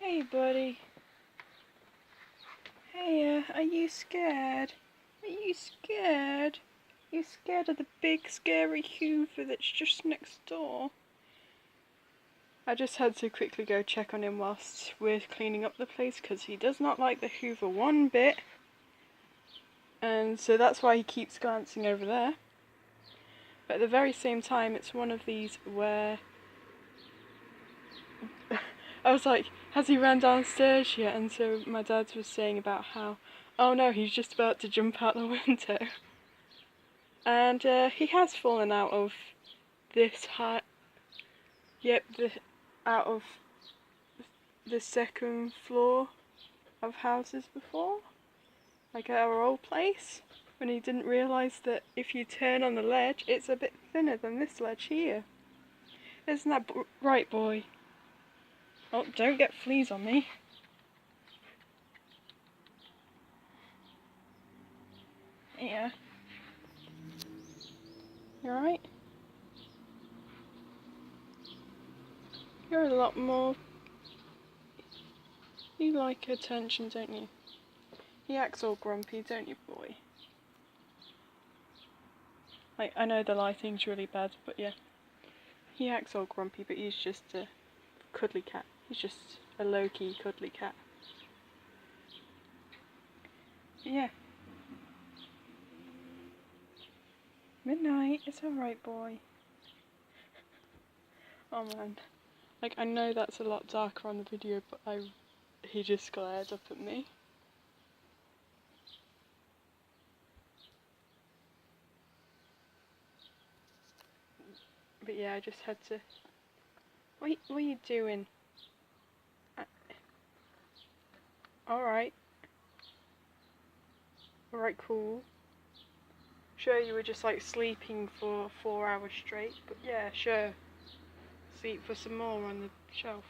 Hey, buddy. Hey, are you scared? Are you scared? You scared of the big scary hoover that's just next door? I just had to quickly go check on him whilst we're cleaning up the place because he does not like the hoover one bit. And so that's why he keeps glancing over there. But at the very same time, it's one of these where I was like, has he ran downstairs yet? And so my dad was saying about how, oh no, he's just about to jump out the window. And he has fallen out of this height. Yep, out of the second floor of houses before. Like at our old place. When he didn't realise that if you turn on the ledge, it's a bit thinner than this ledge here. Isn't that right, boy? Oh, don't get fleas on me. Yeah. You alright? You're a lot more... You like attention, don't you? He acts all grumpy, don't you, boy? Like, I know the lighting's really bad, but yeah. He acts all grumpy, but he's just a cuddly cat. He's just a low-key cuddly cat. Yeah. Midnight, it's alright, boy. Oh man. Like, I know that's a lot darker on the video, but he just glared up at me. But yeah, I just had to... What are you doing? Alright. Alright, cool. Sure, you were just like sleeping for 4 hours straight, but yeah, sure. Sleep for some more on the shelf.